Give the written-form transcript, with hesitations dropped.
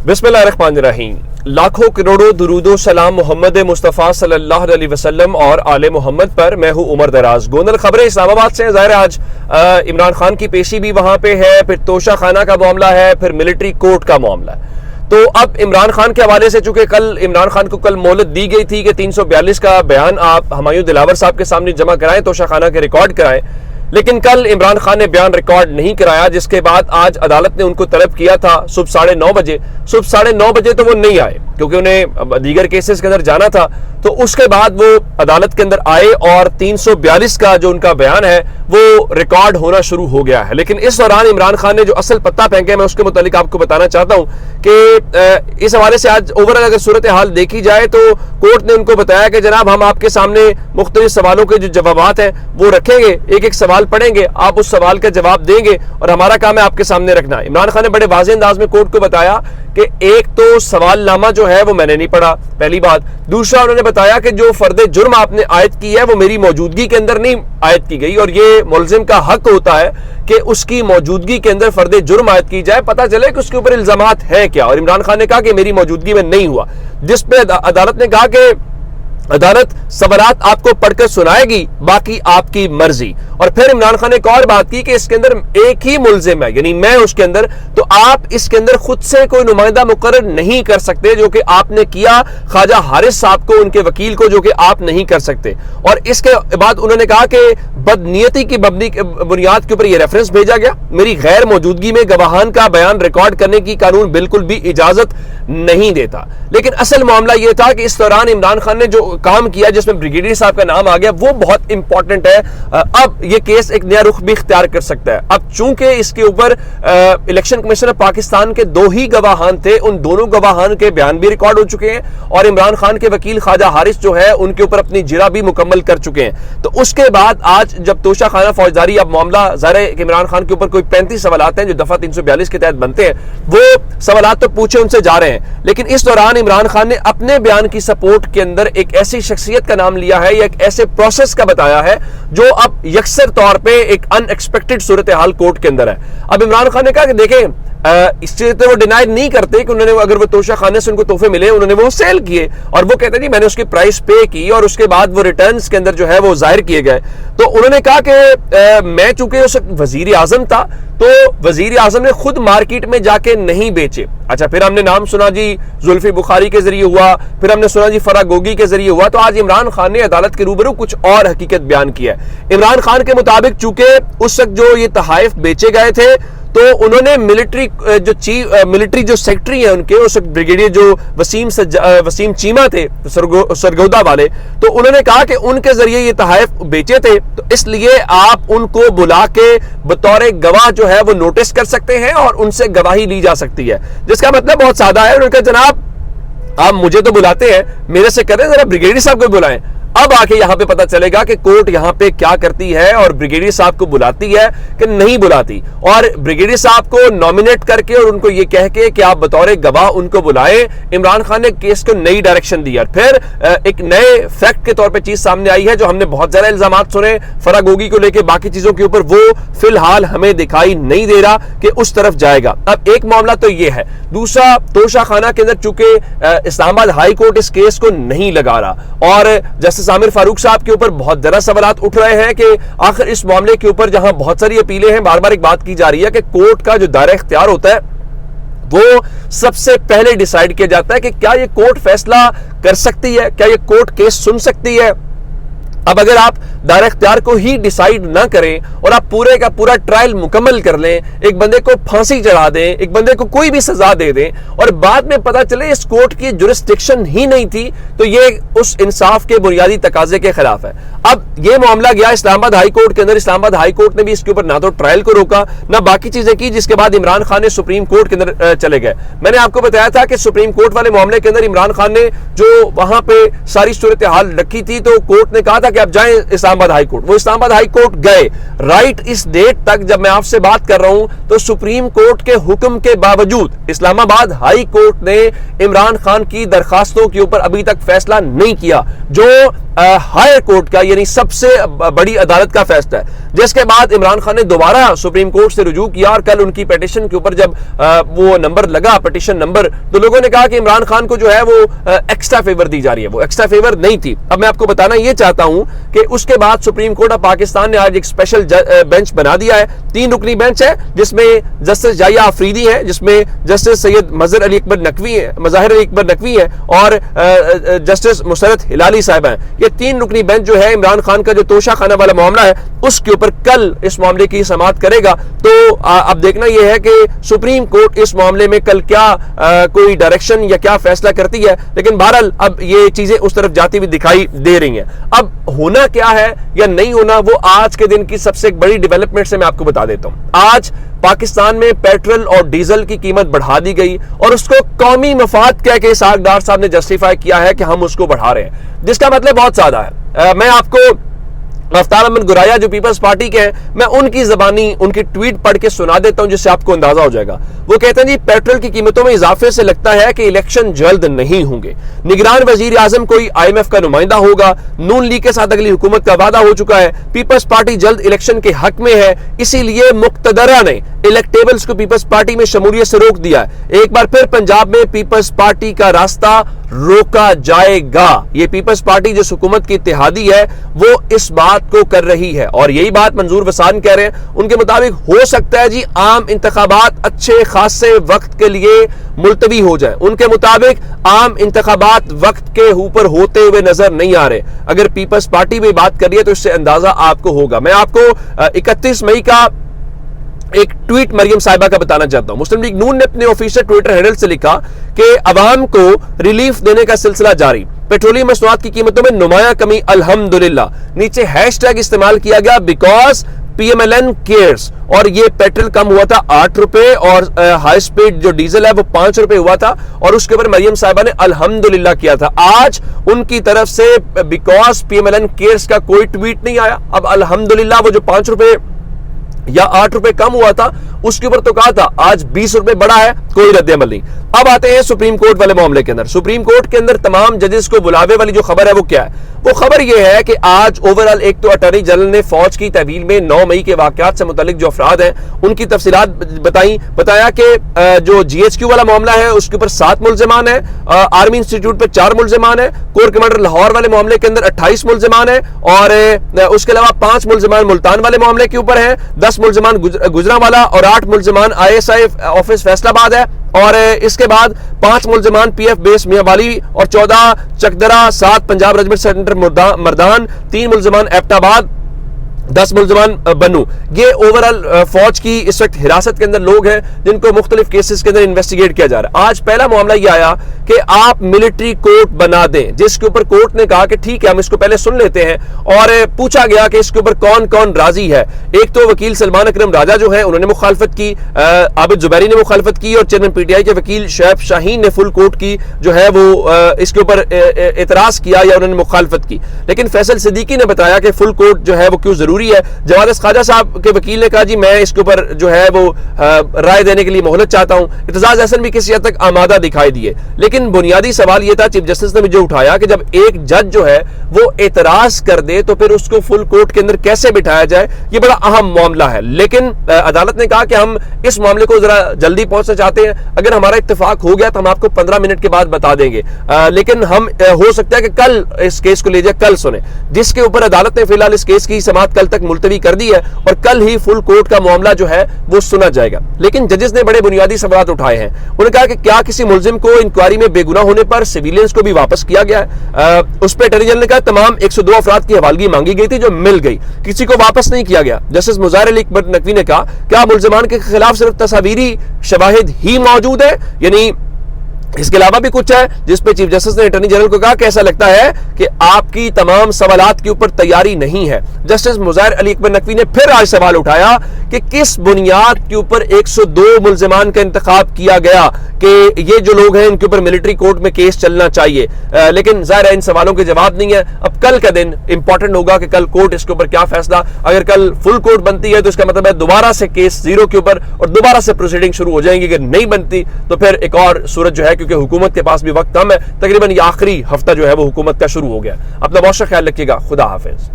बिस्मिल्लाहिर्रहमानिर्रहीम। लाखों करोड़ों दुरूदो सलाम मोहम्मद मुस्तफ़ा सल्लल्लाहु अलैहि वसल्लम और आले मोहम्मद पर। मैं हूँ उमर दराज। गोंदल खबरें इस्लामाबाद से। ज़ाहिर आज इमरान खान की पेशी भी वहाँ पे है, फिर तोशा खाना का मामला है, फिर मिलिट्री कोर्ट का मामला है। तो अब इमरान खान के हवाले से, चूंकि कल इमरान खान को कल मोहलत दी गई थी कि 342 का बयान आप हुमायूं दिलावर साहब के सामने जमा कराएं, तोशा खाना के रिकॉर्ड कराएं, लेकिन कल इमरान खान ने बयान रिकॉर्ड नहीं कराया, जिसके बाद आज अदालत ने उनको तलब किया था सुबह 9:30 बजे। सुबह 9:30 बजे तो वो नहीं आए क्योंकि उन्हें दीगर केसेस के अंदर जाना था। तो उसके बाद वो अदालत के अंदर आए और 342 का जो उनका बयान है वो रिकॉर्ड होना शुरू हो गया है। लेकिन इस दौरान इमरान खान ने जो असल पत्ता फेंके, मैं उसके मुतालिक आपको बताना चाहता हूं कि इस हवाले से आज ओवरऑल अगर सूरत हाल देखी जाए तो कोर्ट ने उनको बताया कि जनाब हम आपके सामने मुख्तलिफ सवालों के जो जवाबात हैं वो रखेंगे, एक एक सवाल पढ़ेंगे, आप उस सवाल का जवाब देंगे और हमारा काम है आपके सामने रखना। इमरान खान ने बड़े वाज़ेह अंदाज में कोर्ट को बताया कि एक तो सवाल नामा जो है वो मैंने नहीं पढ़ा, पहली बात। दूसरा, उन्होंने बताया कि जो फर्द जुर्म आपने आयद की है वो मेरी मौजूदगी के अंदर नहीं आयद की गई, और ये मुलजिम का हक होता है कि उसकी मौजूदगी के अंदर फर्द जुर्म आयद की जाए, पता चले कि उसके ऊपर इल्जामात है क्या। और इमरान खान ने कहा कि मेरी मौजूदगी में नहीं हुआ, जिस पे अदालत ने कहा कि अदालत सवालात आपको पढ़कर सुनाएगी, बाकी आपकी मर्जी। और फिर इमरान खान ने एक और बात की कि इसके अंदर एक ही मुल्जिम है, यानी मैं उसके अंदर, तो आप इसके अंदर खुद से कोई नुमाइंदा मुकर्रर नहीं कर सकते, जो कि आपने किया ख्वाजा हारिस साहब को, उनके वकील को, जो कि आप नहीं कर सकते। और इसके बाद उन्होंने कहा कि बदनीयती की बुनियाद के ऊपर यह रेफरेंस भेजा गया, मेरी गैर मौजूदगी में गवाहान का बयान रिकॉर्ड करने की कानून बिल्कुल भी इजाजत नहीं देता। लेकिन असल मामला यह था कि इस दौरान इमरान खान ने जो काम किया जिसमें ब्रिगेडियर साहब का नाम आ गया वो बहुत इंपॉर्टेंट है। अब ये केस एक नया रुख भी इख्तियार कर सकता है। अब चूंकि इसके ऊपर इलेक्शन कमीशन ऑफ पाकिस्तान के दो ही गवाहान थे, उन दोनों गवाहान के बयान भी रिकॉर्ड हो चुके हैं और इमरान खान के वकील ख्वाजा हारिस जो है उनके ऊपर अपनी जिरा भी मुकम्मल कर चुके हैं। तो उसके बाद आज जब तोशा खाना फौजदारी, अब मामला ज़ाहिर है कि इमरान खान के ऊपर कोई 35 सवालात हैं जो दफा 342 के तहत बनते हैं, वो सवालात तो पूछे उनसे जा रहे हैं। लेकिन इस दौरान इमरान खान ने अपने बयान की सपोर्ट के अंदर एक ऐसी शख्सियत का नाम लिया है या एक ऐसे प्रोसेस का बताया है जो अब यकसर तौर पे एक अनएक्सपेक्टेड सूरत हाल कोर्ट के अंदर है। अब इमरान खान ने कहा कि देखें, इस चीज तो वो डिनाई नहीं करते कि उन्होंने, अगर वो तोशा खाने से उनको तोहफे मिले, उन्होंने वो सेल किए, और वो कहते हैं मैंने उसकी प्राइस पे की और उसके बाद वो रिटर्न्स के अंदर जो है वो जाहिर किए गए। तो उन्होंने कहा कि मैं चूंकि उस वजीर आजम था तो वजीर आजम ने खुद मार्केट में जाके नहीं बेचे। अच्छा, फिर हमने नाम सुना जी जुल्फी बुखारी के जरिए हुआ, फिर हमने सुना जी फरागोगी के जरिए हुआ। तो आज इमरान खान ने अदालत के रूबरू कुछ और हकीकत बयान किया है। इमरान खान के मुताबिक चूंकि उस वक्त जो ये तहाइफ बेचे गए थे तो उन्होंने मिलिट्री जो सेक्रेटरी है उनके, उस ब्रिगेडियर जो वसीम चीमा थे सरगोदा वाले, तो उन्होंने कहा कि उनके जरिए ये तहाइफ बेचे थे, तो इसलिए आप उनको बुला के बतौर गवाह जो है वो नोटिस कर सकते हैं और उनसे गवाही ली जा सकती है। जिसका मतलब बहुत सादा है। उन्होंने कहा जनाब आप मुझे तो बुलाते हैं, मेरे से करें, जरा ब्रिगेडियर साहब को बुलाएं। अब आके यहां पे पता चलेगा कि कोर्ट यहां पे क्या करती है और ब्रिगेडियर साहब को बुलाती है कि नहीं बुलाती, और ब्रिगेडियर साहब को नॉमिनेट करके और उनको ये कह के कि आप बतौर गवाह उनको बुलाएं। इमरान खान ने केस को नई डायरेक्शन दी। फिर एक नए फैक्ट के तौर पे चीज सामने आई है जो हमने बहुत ज्यादा इल्जामात सुने फरागोगी को लेके, बाकी चीजों के ऊपर वो फिलहाल हमें दिखाई नहीं दे रहा कि उस तरफ जाएगा। अब एक मामला तो ये है। दूसरा, तोशा खाना के अंदर चूंकि इस्लामाबाद हाई कोर्ट इस केस को नहीं लगा रहा और जस्टिस आमिर फारूक साहब के ऊपर बहुत ज्यादा सवालात उठ रहे हैं कि आखिर इस मामले के ऊपर जहां बहुत सारी अपीलें हैं, बार बार एक बात की जा रही है कि कोर्ट का जो दायरा इख्तियार होता है वो सबसे पहले डिसाइड किया जाता है कि क्या ये कोर्ट फैसला कर सकती है, क्या ये कोर्ट केस सुन सकती है। अब अगर आप दायरा इख्तियार को ही डिसाइड ना करें और आप पूरे का पूरा ट्रायल मुकम्मल कर लें, एक बंदे को फांसी चढ़ा दें, एक बंदे को कोई भी सजा दे दें और बाद में पता चले इस कोर्ट की जुरिस्डिक्शन ही नहीं थी, तो ये उस इंसाफ के बुनियादी तकाजे के खिलाफ है। अब ये मामला गया इस्लामाबाद हाई कोर्ट के अंदर। इस्लामाबाद हाई कोर्ट ने भी इसके ऊपर ना तो ट्रायल को रोका ना बाकी चीजें की, जिसके बाद इमरान खान ने सुप्रीम कोर्ट के अंदर चले गए। मैंने आपको बताया था कि सुप्रीम कोर्ट वाले मामले के अंदर इमरान खान ने जो वहां पे सारी सूरत हाल रखी थी, तो कोर्ट ने कहा था कि आप जाएं इस्लामाबाद हाई कोर्ट। वो इस्लामाबाद हाई कोर्ट गए। राइट इस डेट तक जब मैं आपसे बात कर रहा हूं तो सुप्रीम कोर्ट के हुक्म के बावजूद इस्लामाबाद हाई कोर्ट ने इमरान खान की दरखास्तों के ऊपर अभी तक फैसला नहीं किया, जो हायर कोर्ट का यानी सबसे बड़ी अदालत का फैसला है। جس کے بعد عمران خان نے دوبارہ سپریم کورٹ سے رجوع کیا، اور کل ان کی پیٹیشن کے اوپر جب وہ نمبر لگا، پیٹیشن نمبر، تو لوگوں نے کہا کہ عمران خان کو جو ہے وہ ایکسٹرا فیور دی جا رہی ہے. وہ ایکسٹرا فیور نہیں تھی. اب میں آپ کو بتانا یہ چاہتا ہوں کہ اس کے بعد سپریم کورٹ آف پاکستان نے آج ایک اسپیشل بینچ بنا دیا ہے. 3 رکنی بینچ ہے جس میں جسٹس جائیہ آفریدی ہے، جس میں جسٹس سید مظہر علی اکبر نقوی ہے اور جسٹس مسرت ہلالی صاحب ہیں. یہ 3 رکنی بینچ جو ہے عمران خان کا جو توشہ خانہ والا معاملہ ہے اس کے اوپر کل اس معاملے کی سماعت کرے گا. تو اب دیکھنا یہ ہے کہ سپریم کورٹ اس معاملے میں کل کیا کوئی ڈائریکشن یا کیا فیصلہ کرتی ہے. لیکن بہرحال اب یہ چیزیں اس طرف جاتی ہوئی دکھائی دے رہی ہیں. اب ہونا کیا ہے یا نہیں ہونا وہ آج کے دن کی سب سے بڑی ڈیولپمنٹ سے میں آپ کو بتا دیتا ہوں. آج پاکستان میں پیٹرول اور ڈیزل کی قیمت بڑھا دی گئی اور اس کو قومی مفاد کہہ کے اسحاق ڈار صاحب نے جسٹیفائی کیا ہے کہ ہم اس کو بڑھا رہے ہیں، جس کا مطلب بہت سادہ ہے. میں آپ کو افطار احمد گرایا جو پیپلز پارٹی کے ہیں، میں ان کی زبانی ان کی ٹویٹ پڑھ کے سنا دیتا ہوں جس سے آپ کو اندازہ ہو جائے گا. وہ کہتے ہیں جی پیٹرول کی قیمتوں میں اضافے سے لگتا ہے کہ الیکشن جلد نہیں ہوں گے. نگران وزیر اعظم کوئی IMF کا نمائندہ ہوگا. نون لیگ کے ساتھ اگلی حکومت کا وعدہ ہو چکا ہے. پیپلز پارٹی جلد الیکشن کے حق میں ہے، اسی لیے مقتدرہ نے الیکٹیبلز کو پیپلز پارٹی میں شمولیت سے روک دیا ہے. ایک بار پھر پنجاب میں پیپلز پارٹی کا راستہ روکا جائے گا. یہ پیپلز پارٹی جس حکومت کی اتحادی ہے وہ اس بات کو کر رہی ہے، اور یہی بات منظور وسان کہہ رہے ہیں. ان کے مطابق ہو سکتا ہے جی عام انتخابات اچھے خاصے وقت کے لیے ملتوی ہو جائیں. ان کے مطابق عام انتخابات وقت کے اوپر ہوتے ہوئے نظر نہیں آ رہے. اگر پیپلز پارٹی میں بات کر رہی ہے تو اس سے اندازہ آپ کو ہوگا. میں آپ کو 31 مئی کا ایک ٹویٹ مریم صاحبہ کا بتانا چاہتا ہوں. مسلم لیگ نون نے اپنے آفیشیل ٹویٹر ہینڈل سے لکھا کہ عوام کو ریلیف دینے کا سلسلہ جاری، پیٹرولیم مصنوعات کی قیمتوں میں نمایاں کمی الحمدللہ. نیچے ہیش ٹیگ استعمال کیا گیا بیکاز PMLN کیئرز، اور یہ پیٹرول کم ہوا تھا 8 روپے اور ہائی سپیڈ جو ڈیزل ہے وہ 5 روپے ہوا تھا، اور اس کے اوپر مریم صاحبہ نے الحمدللہ کیا تھا. آج ان کی طرف سے بیکاز PMLN کیئرز کا کوئی ٹویٹ نہیں آیا. اب الحمدللہ وہ جو 5 روپے یا 8 روپے کم ہوا تھا اس کے اوپر تو کہا تھا، آج 20 روپے بڑھا ہے، کوئی رد عمل نہیں. اب آتے ہیں سپریم کورٹ والے معاملے کے اندر. سپریم کورٹ کے اندر تمام ججز کو بلاوے والی جو خبر ہے وہ کیا ہے؟ وہ خبر یہ ہے کہ آج اوورال ایک تو اٹارنی جنرل نے فوج کی تحویل میں 9 مئی کے واقعات سے متعلق جو افراد ہیں ان کی تفصیلات بتایا کہ جو GHQ والا معاملہ ہے اس کے اوپر 7 ملزمان ہیں، آرمی انسٹیٹیوٹ پہ 4 ملزمان ہیں، کور کمانڈر لاہور والے معاملے کے اندر 28 ملزمان ہیں، اور اس کے علاوہ 5 ملزمان ملتان والے معاملے کے اوپر ہیں، 10 ملزمان گجرانوالا اور 8 ملزمان ISI آفس فیصل آباد ہے، اور اس کے بعد 5 ملزمان PF بیس میاں والی اور 14 چکدرہ، 7 پنجاب رجمنٹ سینٹر مردان، 3 ملزمان ایبٹ آباد، 10 ملزمان بنو. یہ اوورال فوج کی اس وقت حراست کے اندر لوگ ہیں جن کو مختلف کیسز کے اندر انویسٹیگیٹ کیا جا رہا ہے. آج پہلا معاملہ یہ آیا کہ آپ ملٹری کورٹ بنا دیں، جس کے اوپر کورٹ نے کہا کہ ٹھیک ہے ہم اس کو پہلے سن لیتے ہیں، اور پوچھا گیا کہ اس کے اوپر کون کون راضی ہے. ایک تو وکیل سلمان اکرم راجہ جو ہیں انہوں نے مخالفت کی، عابد زبیری نے مخالفت کی، اور چیئرمین PTI کے وکیل شعیب شاہین نے فل کورٹ کی جو ہے وہ اس کے اوپر اعتراض کیا یا انہوں نے مخالفت کی. لیکن فیصل صدیقی نے بتایا کہ فل کورٹ جو ہے وہ کیوں ضروری ہے. جواد خواجہ صاحب کے وکیل نے کہا جی میں اس کے اوپر جو ہے وہ رائے دینے کے لیے مہلت چاہتا ہوں. اعتزاز احسن بھی کسی حد تک آمادہ دکھائی دیے. لیکن بنیادی سوال یہ تھا چیف جسٹس نے جو اٹھایا کہ جب ایک جج جو ہے وہ اعتراض کر دے تو پھر اس کو فل کورٹ کے اندر کیسے بٹھایا جائے، یہ بڑا اہم معاملہ ہے. لیکن عدالت نے کہا کہ ہم اس معاملے کو ذرا جلدی پہنچنا چاہتے ہیں، اگر ہمارا اتفاق ہو گیا تو ہم آپ کو 15 منٹ کے بعد بتا دیں گے، لیکن ہم ہو سکتا ہے کہ کل اس کیس کو لے جائے، کل سنیں. جس کے اوپر عدالت نے فی الحال اس کیس کی سماعت کل تک ملتوی کر دی ہے اور کل ہی فل کورٹ کا معاملہ جو ہے وہ سنا جائے گا. لیکن ججز نے بڑے بنیادی سوالات اٹھائے ہیں. انہوں نے کہا کہ کیا کسی ملزم کو انکوائری میں بے گناہ ہونے پر سویلینس کو بھی واپس کیا گیا ہے؟ اس پہ اٹارنی جنرل نے کہا تمام 102 افراد کی حوالگی مانگی گئی تھی جو مل گئی، کسی کو واپس نہیں کیا گیا. جسٹس مظہر علی اکبر نقوی نے کہا کیا ملزمان کے خلاف صرف تصاویری شواہد ہی موجود ہے، یعنی اس کے علاوہ بھی کچھ ہے؟ جس پہ چیف جسٹس نے اٹارنی جنرل کو کہا کہ ایسا لگتا ہے کہ آپ کی تمام سوالات کے اوپر تیاری نہیں ہے. جسٹس مظہر علی اکبر نقوی نے پھر آج سوال اٹھایا کہ کس بنیاد کے اوپر 102 ملزمان کا انتخاب کیا گیا کہ یہ جو لوگ ہیں ان کے اوپر ملٹری کورٹ میں کیس چلنا چاہیے. لیکن ظاہر ہے ان سوالوں کے جواب نہیں ہے. اب کل کا دن امپورٹنٹ ہوگا کہ کل کورٹ اس کے اوپر کیا فیصلہ. اگر کل فل کورٹ بنتی ہے تو اس کا مطلب ہے دوبارہ سے کیس زیرو کے اوپر اور دوبارہ سے پروسیڈنگ شروع ہو جائیں گی. اگر نہیں بنتی تو پھر ایک اور صورت جو ہے، کیونکہ حکومت کے پاس بھی وقت کم ہے، تقریباً یہ آخری ہفتہ جو ہے وہ حکومت کا شروع ہو گیا. اپنا بہت سا خیال رکھیے گا. خدا حافظ.